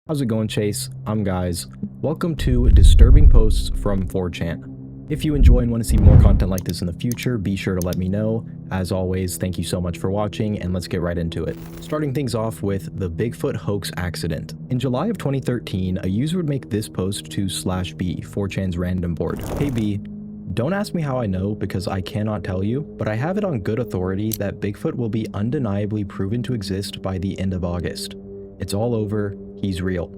How's it going, Chase? I'm Guys. Welcome to Disturbing Posts from 4chan. If you enjoy and want to see more content like this in the future, be sure to let me know. As always, thank you so much for watching, and let's get right into it. Starting things off with the Bigfoot hoax accident. In July of 2013, a user would make this post to /B, 4chan's random board. Hey B, don't ask me how I know because I cannot tell you, but I have it on good authority that Bigfoot will be undeniably proven to exist by the end of August. It's all over, he's real.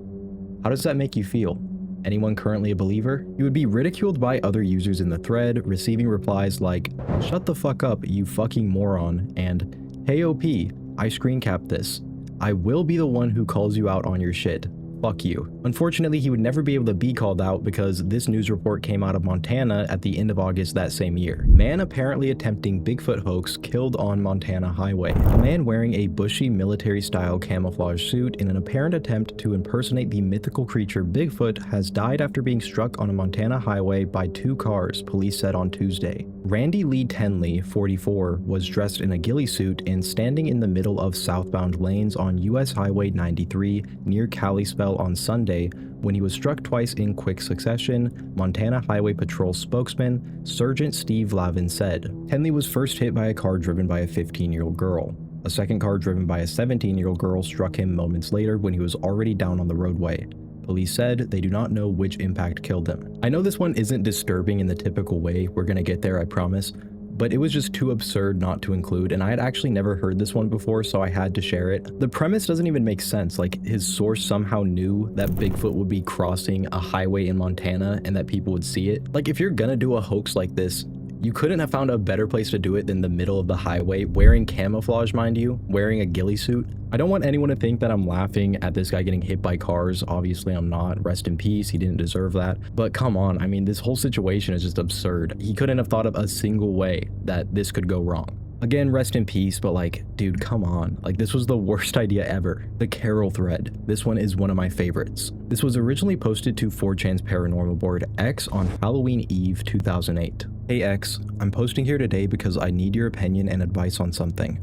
How does that make you feel? Anyone currently a believer? You would be ridiculed by other users in the thread, receiving replies like, "Shut the fuck up, you fucking moron," and "Hey OP, I screen capped this. I will be the one who calls you out on your shit. Fuck you." Unfortunately, he would never be able to be called out because this news report came out of Montana at the end of August that same year. Man apparently attempting Bigfoot hoax killed on Montana highway. A man wearing a bushy military-style camouflage suit in an apparent attempt to impersonate the mythical creature Bigfoot has died after being struck on a Montana highway by two cars, police said on Tuesday. Randy Lee Tenley, 44, was dressed in a ghillie suit and standing in the middle of southbound lanes on US Highway 93 near Kalispell on Sunday when he was struck twice in quick succession, Montana Highway Patrol spokesman Sergeant Steve Lavin said. Tenley was first hit by a car driven by a 15-year-old girl. A second car driven by a 17-year-old girl struck him moments later when he was already down on the roadway. Police said they do not know which impact killed him. I know this one isn't disturbing in the typical way, we're gonna get there, I promise, but it was just too absurd not to include, and I had actually never heard this one before, so I had to share it. The premise doesn't even make sense, like his source somehow knew that Bigfoot would be crossing a highway in Montana and that people would see it. Like, if you're gonna do a hoax like this, you couldn't have found a better place to do it than the middle of the highway, wearing camouflage, mind you, wearing a ghillie suit. I don't want anyone to think that I'm laughing at this guy getting hit by cars. Obviously, I'm not. Rest in peace, he didn't deserve that. But come on, I mean, this whole situation is just absurd. He couldn't have thought of a single way that this could go wrong. Again, rest in peace, but like, dude, come on. Like, this was the worst idea ever. The Carol thread. This one is one of my favorites. This was originally posted to 4chan's paranormal board X on Halloween Eve 2008. Hey X, I'm posting here today because I need your opinion and advice on something.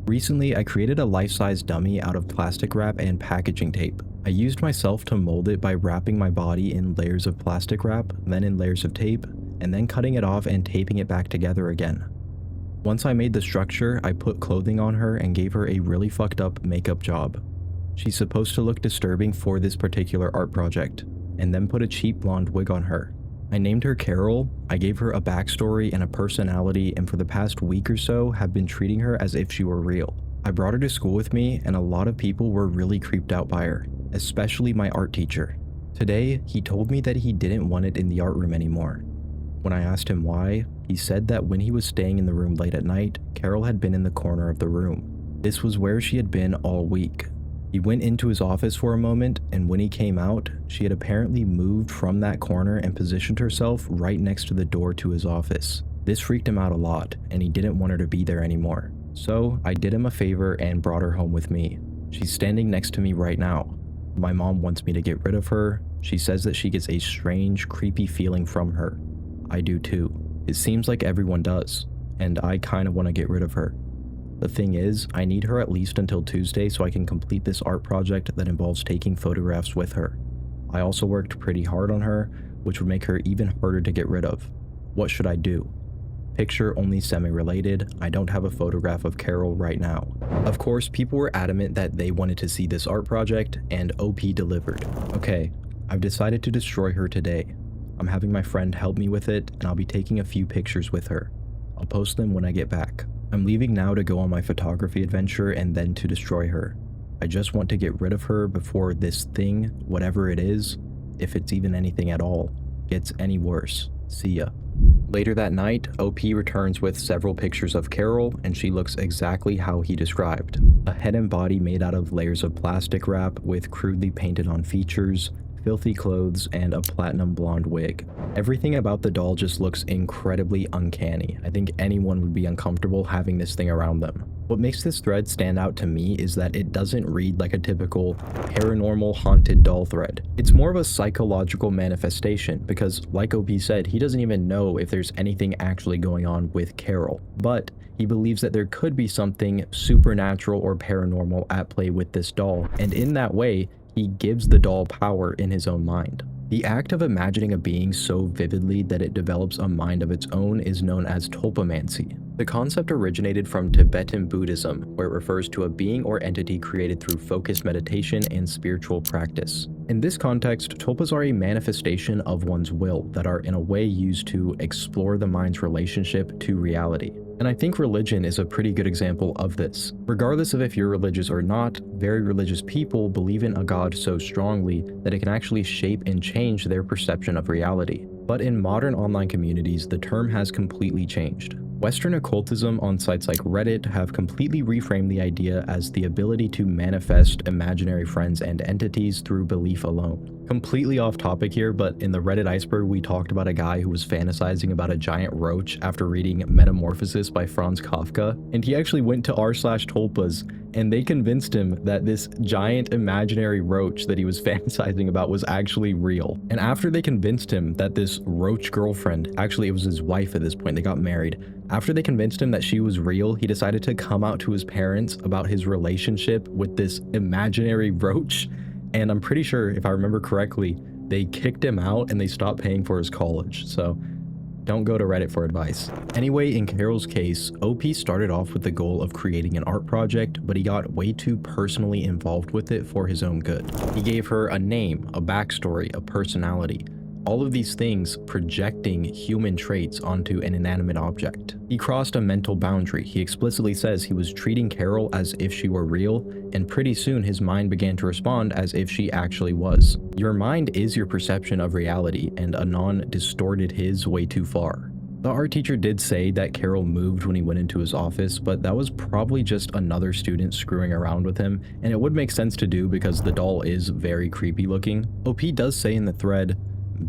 Recently, I created a life-size dummy out of plastic wrap and packaging tape. I used myself to mold it by wrapping my body in layers of plastic wrap, then in layers of tape, and then cutting it off and taping it back together again. Once I made the structure, I put clothing on her and gave her a really fucked up makeup job. She's supposed to look disturbing for this particular art project, and then put a cheap blonde wig on her. I named her Carol, I gave her a backstory and a personality, and for the past week or so have been treating her as if she were real. I brought her to school with me, and a lot of people were really creeped out by her, especially my art teacher. Today, he told me that he didn't want it in the art room anymore. When I asked him why, he said that when he was staying in the room late at night, Carol had been in the corner of the room. This was where she had been all week. He went into his office for a moment, and when he came out, she had apparently moved from that corner and positioned herself right next to the door to his office. This freaked him out a lot, and he didn't want her to be there anymore. So I did him a favor and brought her home with me. She's standing next to me right now. My mom wants me to get rid of her. She says that she gets a strange, creepy feeling from her. I do too. It seems like everyone does, and I kind of want to get rid of her. The thing is, I need her at least until Tuesday so I can complete this art project that involves taking photographs with her. I also worked pretty hard on her, which would make her even harder to get rid of. What should I do? Picture only semi-related, I don't have a photograph of Carol right now. Of course, people were adamant that they wanted to see this art project, and OP delivered. Okay, I've decided to destroy her today. I'm having my friend help me with it, and I'll be taking a few pictures with her. I'll post them when I get back. I'm leaving now to go on my photography adventure and then to destroy her. I just want to get rid of her before this thing, whatever it is, if it's even anything at all, gets any worse. See ya. Later that night, OP returns with several pictures of Carol, and she looks exactly how he described. A head and body made out of layers of plastic wrap with crudely painted on features, filthy clothes, and a platinum blonde wig. Everything about the doll just looks incredibly uncanny. I think anyone would be uncomfortable having this thing around them. What makes this thread stand out to me is that it doesn't read like a typical paranormal haunted doll thread. It's more of a psychological manifestation because, like OP said, he doesn't even know if there's anything actually going on with Carol. But he believes that there could be something supernatural or paranormal at play with this doll, and in that way, he gives the doll power in his own mind. The act of imagining a being so vividly that it develops a mind of its own is known as Tulpamancy. The concept originated from Tibetan Buddhism, where it refers to a being or entity created through focused meditation and spiritual practice. In this context, tulpas are a manifestation of one's will that are in a way used to explore the mind's relationship to reality. And I think religion is a pretty good example of this. Regardless of if you're religious or not, very religious people believe in a god so strongly that it can actually shape and change their perception of reality. But in modern online communities, the term has completely changed. Western occultism on sites like Reddit have completely reframed the idea as the ability to manifest imaginary friends and entities through belief alone. Completely off topic here, but in the Reddit iceberg we talked about a guy who was fantasizing about a giant roach after reading Metamorphosis by Franz Kafka, and he actually went to r/tulpas and they convinced him that this giant imaginary roach that he was fantasizing about was actually real. And after they convinced him that this roach girlfriend, actually it was his wife at this point, they got married, after they convinced him that she was real, he decided to come out to his parents about his relationship with this imaginary roach. And I'm pretty sure, if I remember correctly, they kicked him out and they stopped paying for his college. So don't go to Reddit for advice. Anyway, in Carol's case, OP started off with the goal of creating an art project, but he got way too personally involved with it for his own good. He gave her a name, a backstory, a personality. All of these things projecting human traits onto an inanimate object. He crossed a mental boundary. He explicitly says he was treating Carol as if she were real, and pretty soon his mind began to respond as if she actually was. Your mind is your perception of reality, and Anon distorted his way too far. The art teacher did say that Carol moved when he went into his office, but that was probably just another student screwing around with him, and it would make sense to do because the doll is very creepy looking. OP does say in the thread,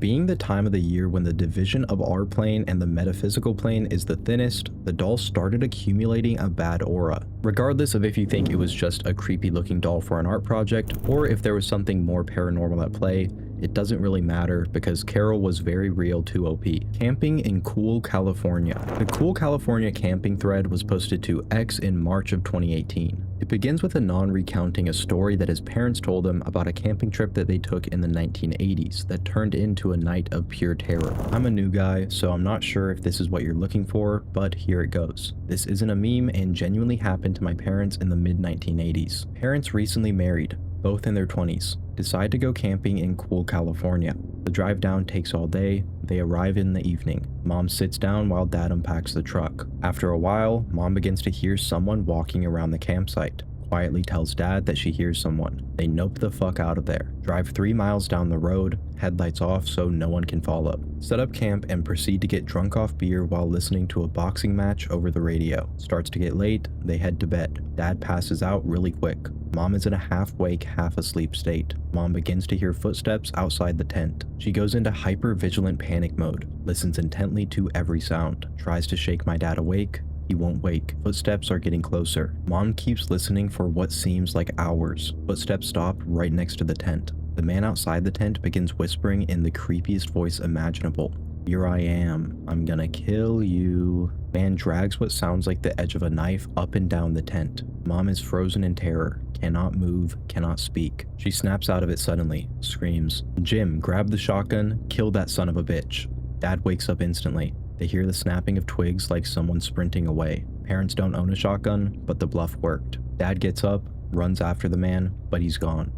being the time of the year when the division of our plane and the metaphysical plane is the thinnest, the doll started accumulating a bad aura. Regardless of if you think it was just a creepy looking doll for an art project, or if there was something more paranormal at play, it doesn't really matter because Carol was very real to OP. Camping in Cool, California. The Cool, California camping thread was posted to X in March of 2018. It begins with Anon recounting a story that his parents told him about a camping trip that they took in the 1980s that turned into a night of pure terror. I'm a new guy, so I'm not sure if this is what you're looking for, but here it goes. This isn't a meme and genuinely happened to my parents in the mid-1980s. Parents recently married, both in their 20s, decide to go camping in Cool, California. The drive down takes all day. They arrive in the evening. Mom sits down while dad unpacks the truck. After a while, mom begins to hear someone walking around the campsite. Quietly tells dad that she hears someone. They nope the fuck out of there. Drive 3 miles down the road, headlights off so no one can follow. Set up camp and proceed to get drunk off beer while listening to a boxing match over the radio. Starts to get late, they head to bed. Dad passes out really quick. Mom is in a half-wake, half-asleep state. Mom begins to hear footsteps outside the tent. She goes into hyper-vigilant panic mode, listens intently to every sound, tries to shake my dad awake. He won't wake. Footsteps are getting closer. Mom keeps listening for what seems like hours. Footsteps stop right next to the tent. The man outside the tent begins whispering in the creepiest voice imaginable. Here I am. I'm gonna kill you. Man drags what sounds like the edge of a knife up and down the tent. Mom is frozen in terror. Cannot move, cannot speak. She snaps out of it suddenly, screams, "Jim, grab the shotgun, kill that son of a bitch." Dad wakes up instantly. They hear the snapping of twigs like someone sprinting away. Parents don't own a shotgun, but the bluff worked. Dad gets up, runs after the man, but he's gone.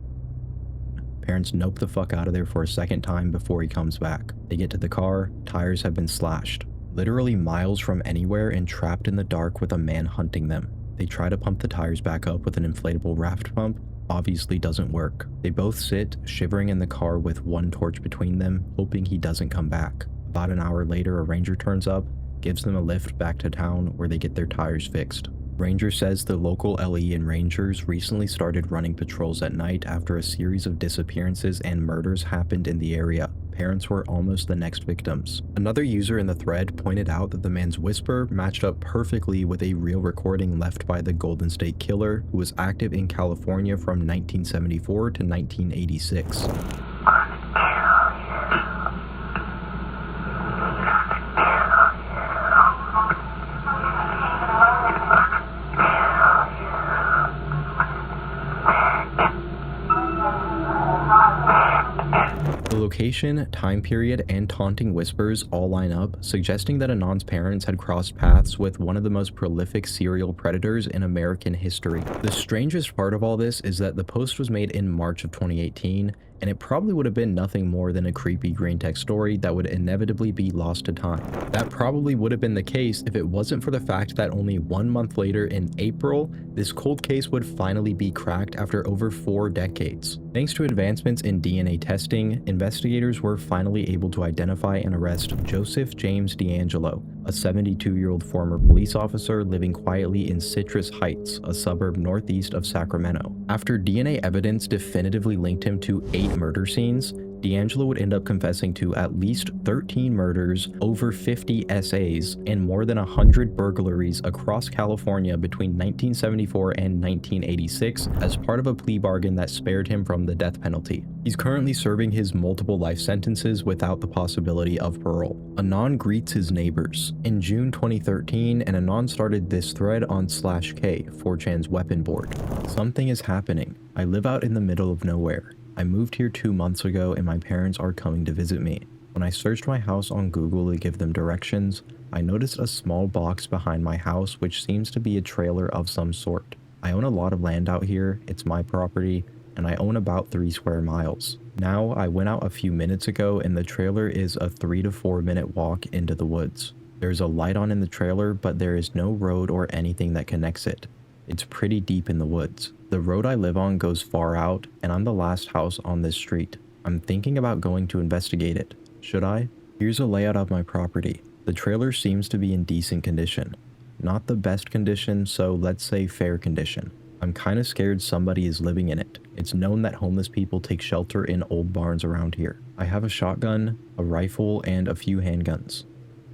Parents nope the fuck out of there for a second time before he comes back. They get to the car, tires have been slashed. Literally miles from anywhere and trapped in the dark with a man hunting them. They try to pump the tires back up with an inflatable raft pump. Obviously doesn't work. They both sit, shivering in the car with one torch between them, hoping he doesn't come back. About an hour later, a ranger turns up, gives them a lift back to town where they get their tires fixed. Ranger says the local LE and Rangers recently started running patrols at night after a series of disappearances and murders happened in the area. Parents were almost the next victims. Another user in the thread pointed out that the man's whisper matched up perfectly with a real recording left by the Golden State Killer, who was active in California from 1974 to 1986. The location, time period, and taunting whispers all line up, suggesting that Anon's parents had crossed paths with one of the most prolific serial predators in American history. The strangest part of all this is that the post was made in March of 2018, and it probably would have been nothing more than a creepy green text story that would inevitably be lost to time. That probably would have been the case if it wasn't for the fact that only 1 month later in April, this cold case would finally be cracked after over 4 decades. Thanks to advancements in DNA testing, investigators were finally able to identify and arrest Joseph James DeAngelo, a 72-year-old former police officer living quietly in Citrus Heights, a suburb northeast of Sacramento. After DNA evidence definitively linked him to 8 murder scenes, DeAngelo would end up confessing to at least 13 murders, over 50 SAs, and more than 100 burglaries across California between 1974 and 1986 as part of a plea bargain that spared him from the death penalty. He's currently serving his multiple life sentences without the possibility of parole. Anon greets his neighbors. In June 2013, an Anon started this thread on /K, 4chan's weapon board. Something is happening. I live out in the middle of nowhere. I moved here 2 months ago and my parents are coming to visit me. When I searched my house on Google to give them directions, I noticed a small box behind my house which seems to be a trailer of some sort. I own a lot of land out here, it's my property, and I own about 3 square miles. Now, I went out a few minutes ago and the trailer is a 3 to 4 minute walk into the woods. There's a light on in the trailer, but there is no road or anything that connects it. It's pretty deep in the woods. The road I live on goes far out, and I'm the last house on this street. I'm thinking about going to investigate it. Should I? Here's a layout of my property. The trailer seems to be in decent condition. Not the best condition, so let's say fair condition. I'm kinda scared somebody is living in it. It's known that homeless people take shelter in old barns around here. I have a shotgun, a rifle, and a few handguns.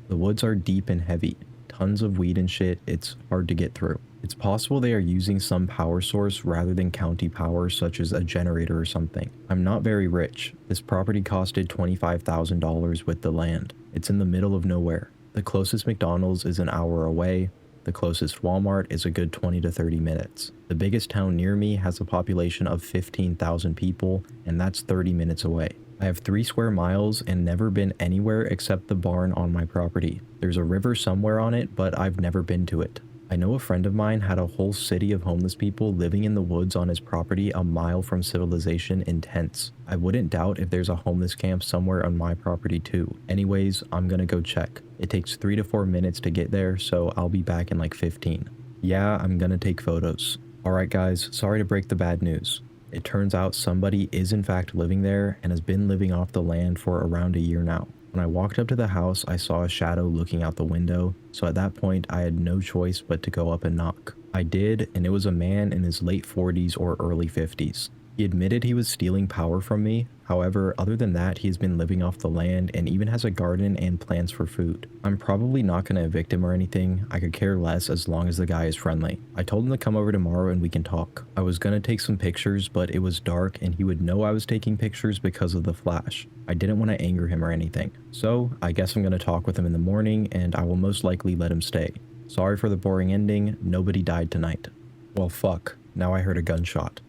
The woods are deep and heavy. Tons of weed and shit, it's hard to get through. It's possible they are using some power source rather than county power such as a generator or something. I'm not very rich. This property costed $25,000 with the land. It's in the middle of nowhere. The closest McDonald's is an hour away. The closest Walmart is a good 20 to 30 minutes. The biggest town near me has a population of 15,000 people, and that's 30 minutes away. I have 3 square miles and never been anywhere except the barn on my property. There's a river somewhere on it, but I've never been to it. I know a friend of mine had a whole city of homeless people living in the woods on his property a mile from civilization in tents. I wouldn't doubt if there's a homeless camp somewhere on my property too. Anyways, I'm gonna go check. It takes 3 to 4 minutes to get there, so I'll be back in like 15. Yeah, I'm gonna take photos. Alright guys, sorry to break the bad news. It turns out somebody is in fact living there and has been living off the land for around a year now. When I walked up to the house, I saw a shadow looking out the window, so at that point I had no choice but to go up and knock. I did, and it was a man in his late 40s or early 50s. He admitted he was stealing power from me. However, other than that, he has been living off the land and even has a garden and plans for food. I'm probably not going to evict him or anything. I could care less as long as the guy is friendly. I told him to come over tomorrow and we can talk. I was going to take some pictures, but it was dark and he would know I was taking pictures because of the flash. I didn't want to anger him or anything. So, I guess I'm going to talk with him in the morning and I will most likely let him stay. Sorry for the boring ending, nobody died tonight. Well fuck, now I heard a gunshot.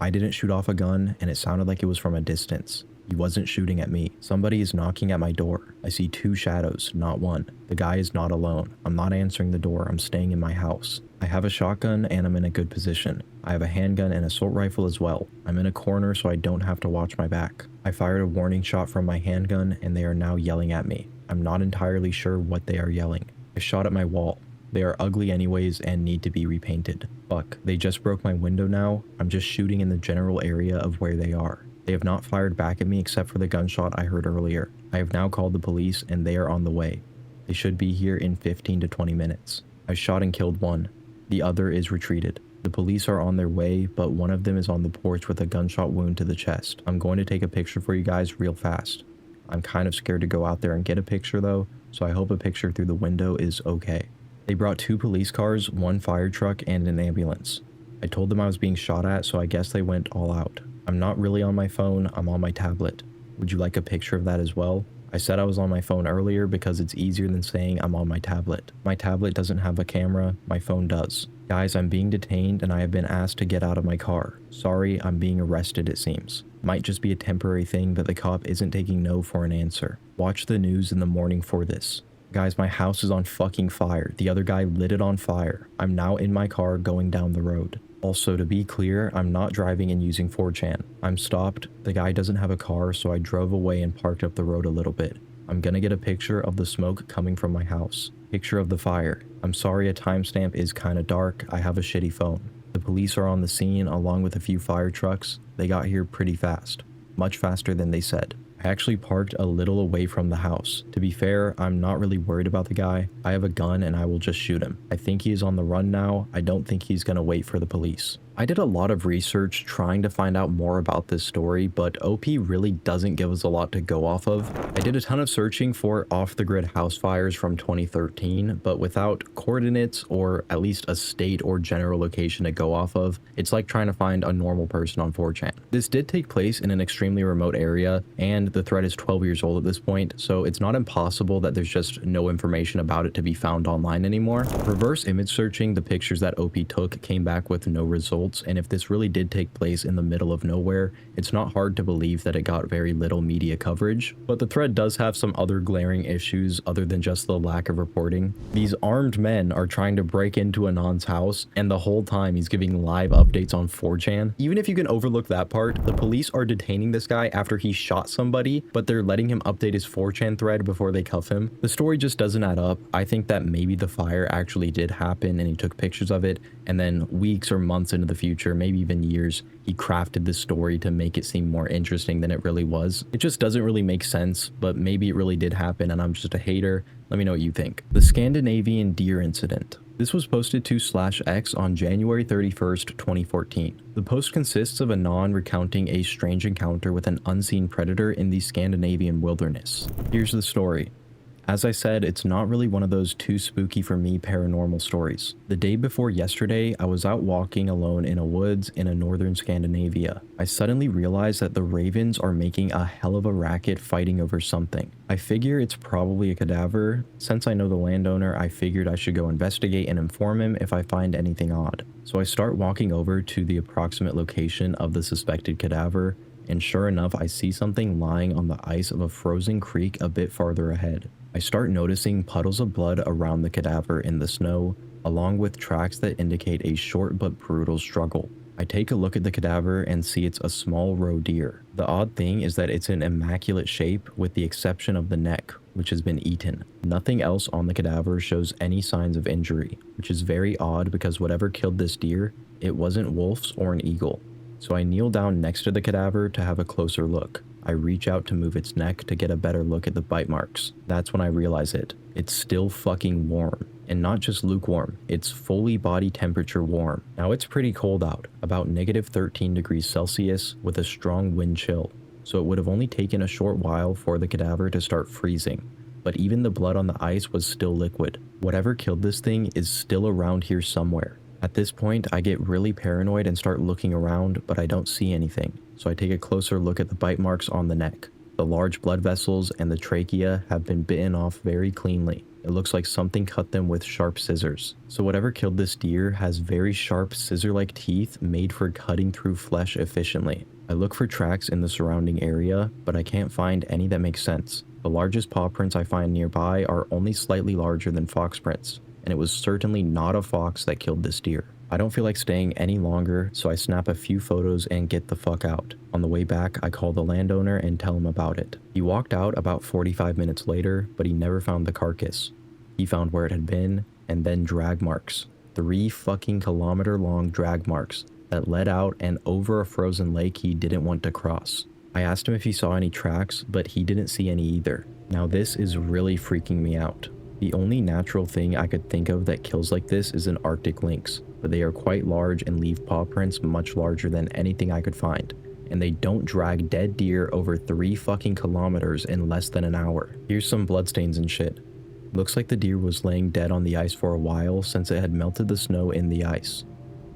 I didn't shoot off a gun, and it sounded like it was from a distance. He wasn't shooting at me. Somebody is knocking at my door. I see 2 shadows, not 1. The guy is not alone. I'm not answering the door. I'm staying in my house. I have a shotgun, and I'm in a good position. I have a handgun and assault rifle as well. I'm in a corner, so I don't have to watch my back. I fired a warning shot from my handgun, and they are now yelling at me. I'm not entirely sure what they are yelling. I shot at my wall. They are ugly anyways and need to be repainted. Fuck, they just broke my window now. I'm just shooting in the general area of where they are. They have not fired back at me except for the gunshot I heard earlier. I have now called the police and they are on the way. They should be here in 15 to 20 minutes. I shot and killed 1. The other is retreated. The police are on their way, but one of them is on the porch with a gunshot wound to the chest. I'm going to take a picture for you guys real fast. I'm kind of scared to go out there and get a picture though, so I hope a picture through the window is okay. They brought 2 police cars, 1 fire truck, and an ambulance. I told them I was being shot at, so I guess they went all out. I'm not really on my phone, I'm on my tablet. Would you like a picture of that as well? I said I was on my phone earlier because it's easier than saying I'm on my tablet. My tablet doesn't have a camera, my phone does. Guys, I'm being detained and I have been asked to get out of my car. Sorry, I'm being arrested it seems. Might just be a temporary thing, but the cop isn't taking no for an answer. Watch the news in the morning for this. Guys, my house is on fucking fire. The other guy lit it on fire. I'm now in my car going down the road. Also, to be clear, I'm not driving and using 4chan. I'm stopped. The guy doesn't have a car, so I drove away and parked up the road a little bit. I'm gonna get a picture of the smoke coming from my house. Picture of the fire. I'm sorry a timestamp is kinda dark. I have a shitty phone. The police are on the scene along with a few fire trucks. They got here pretty fast. Much faster than they said. I actually parked a little away from the house. To be fair, I'm not really worried about the guy. I have a gun and I will just shoot him. I think he is on the run now. I don't think he's gonna wait for the police. I did a lot of research trying to find out more about this story, but OP really doesn't give us a lot to go off of. I did a ton of searching for off-the-grid house fires from 2013, but without coordinates or at least a state or general location to go off of, it's like trying to find a normal person on 4chan. This did take place in an extremely remote area, and the thread is 12 years old at this point, so it's not impossible that there's just no information about it to be found online anymore. Reverse image searching the pictures that OP took came back with no results, and if this really did take place in the middle of nowhere, it's not hard to believe that it got very little media coverage. But the thread does have some other glaring issues other than just the lack of reporting. These armed men are trying to break into Anon's house, and the whole time he's giving live updates on 4chan. Even if you can overlook that part, the police are detaining this guy after he shot somebody, but they're letting him update his 4chan thread before they cuff him. The story just doesn't add up. I think that maybe the fire actually did happen and he took pictures of it, and then weeks or months into the future, maybe even years, he crafted this story to make it seem more interesting than it really was. It just doesn't really make sense, but maybe it really did happen and I'm just a hater. Let me know what you think. The Scandinavian deer incident. This was posted to /X on January 31st, 2014. The post consists of Anon recounting a strange encounter with an unseen predator in the Scandinavian wilderness. Here's the story. As I said, it's not really one of those too spooky for me paranormal stories. The day before yesterday, I was out walking alone in a woods in a northern Scandinavia. I suddenly realized that the ravens are making a hell of a racket fighting over something. I figure it's probably a cadaver. Since I know the landowner, I figured I should go investigate and inform him if I find anything odd. So I start walking over to the approximate location of the suspected cadaver, and sure enough, I see something lying on the ice of a frozen creek a bit farther ahead. I start noticing puddles of blood around the cadaver in the snow, along with tracks that indicate a short but brutal struggle. I take a look at the cadaver and see it's a small roe deer. The odd thing is that it's in immaculate shape with the exception of the neck, which has been eaten. Nothing else on the cadaver shows any signs of injury, which is very odd because whatever killed this deer, it wasn't wolves or an eagle. So I kneel down next to the cadaver to have a closer look. I reach out to move its neck to get a better look at the bite marks. That's when I realize it. It's still fucking warm. And not just lukewarm, it's fully body temperature warm. Now it's pretty cold out, about -13 degrees Celsius with a strong wind chill. So it would have only taken a short while for the cadaver to start freezing. But even the blood on the ice was still liquid. Whatever killed this thing is still around here somewhere. At this point, I get really paranoid and start looking around, but I don't see anything. So I take a closer look at the bite marks on the neck. The large blood vessels and the trachea have been bitten off very cleanly. It looks like something cut them with sharp scissors. So whatever killed this deer has very sharp scissor-like teeth made for cutting through flesh efficiently. I look for tracks in the surrounding area, but I can't find any that make sense. The largest paw prints I find nearby are only slightly larger than fox prints, and it was certainly not a fox that killed this deer. I don't feel like staying any longer, so I snap a few photos and get the fuck out. On the way back, I call the landowner and tell him about it. He walked out about 45 minutes later, but he never found the carcass. He found where it had been, and then drag marks. 3 fucking kilometer long drag marks that led out and over a frozen lake he didn't want to cross. I asked him if he saw any tracks, but he didn't see any either. Now this is really freaking me out. The only natural thing I could think of that kills like this is an Arctic lynx, but they are quite large and leave paw prints much larger than anything I could find, and they don't drag dead deer over 3 fucking kilometers in less than an hour. Here's some bloodstains and shit. Looks like the deer was laying dead on the ice for a while since it had melted the snow in the ice.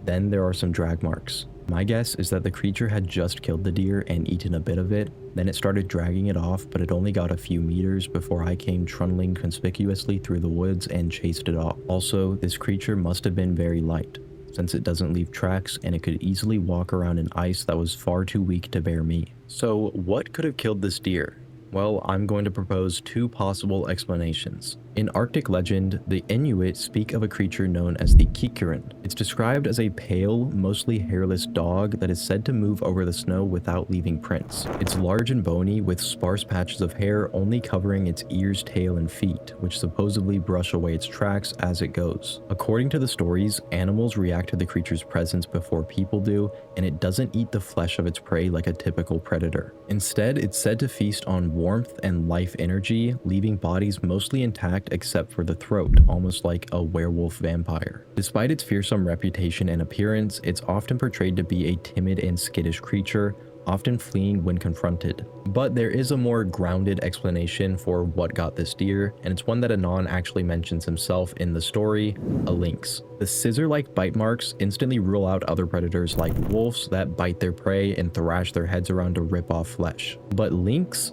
Then there are some drag marks. My guess is that the creature had just killed the deer and eaten a bit of it, then it started dragging it off, but it only got a few meters before I came trundling conspicuously through the woods and chased it off. Also, this creature must have been very light, since it doesn't leave tracks and it could easily walk around in ice that was far too weak to bear me. So what could have killed this deer? Well, I'm going to propose two possible explanations. In Arctic legend, the Inuit speak of a creature known as the Kikkurin. It's described as a pale, mostly hairless dog that is said to move over the snow without leaving prints. It's large and bony, with sparse patches of hair only covering its ears, tail, and feet, which supposedly brush away its tracks as it goes. According to the stories, animals react to the creature's presence before people do, and it doesn't eat the flesh of its prey like a typical predator. Instead, it's said to feast on warmth and life energy, leaving bodies mostly intact except for the throat, almost like a werewolf vampire. Despite its fearsome reputation and appearance, it's often portrayed to be a timid and skittish creature, often fleeing when confronted. But there is a more grounded explanation for what got this deer, and it's one that Anon actually mentions himself in the story: a lynx. The scissor-like bite marks instantly rule out other predators like wolves that bite their prey and thrash their heads around to rip off flesh. But lynx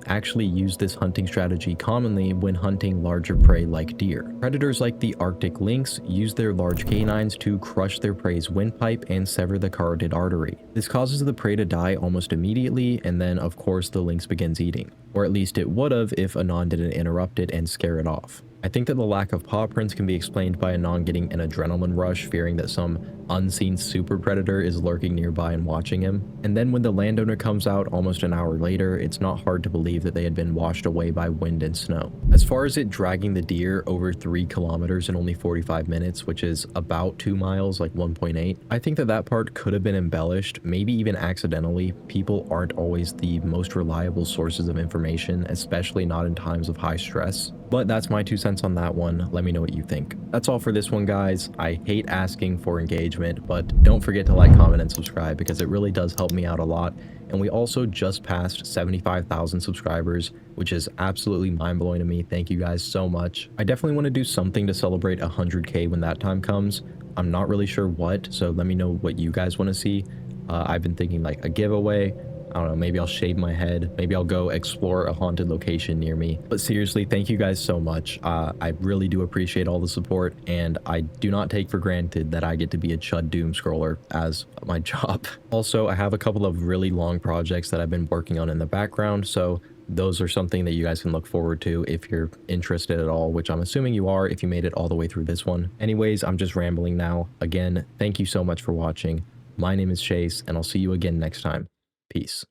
actually use this hunting strategy commonly when hunting larger prey like deer. Predators like the Arctic lynx use their large canines to crush their prey's windpipe and sever the carotid artery. This causes the prey to die almost immediately, and then of course the lynx begins eating. Or at least it would have if Anon didn't interrupt it and scare it off. I think that the lack of paw prints can be explained by Anon getting an adrenaline rush, fearing that some unseen super predator is lurking nearby and watching him. And then when the landowner comes out almost an hour later, it's not hard to believe that they had been washed away by wind and snow. As far as it dragging the deer over 3 kilometers in only 45 minutes, which is about 2 miles, like 1.8, I think that part could have been embellished, maybe even accidentally. People aren't always the most reliable sources of information, especially not in times of high stress. But that's my 2 cents on that one. Let me know what you think. That's all for this one, guys. I hate asking for engagement, but don't forget to like, comment, and subscribe because it really does help me out a lot. And we also just passed 75,000 subscribers, which is absolutely mind-blowing to me. Thank you guys so much. I definitely want to do something to celebrate 100K when that time comes. I'm not really sure what, so let me know what you guys want to see. I've been thinking like a giveaway. I don't know, maybe I'll shave my head. Maybe I'll go explore a haunted location near me. But seriously, thank you guys so much. I really do appreciate all the support, and I do not take for granted that I get to be a Chud Doom scroller as my job. Also, I have a couple of really long projects that I've been working on in the background, so those are something that you guys can look forward to if you're interested at all, which I'm assuming you are if you made it all the way through this one. Anyways, I'm just rambling now. Again, thank you so much for watching. My name is Chase, and I'll see you again next time. Peace.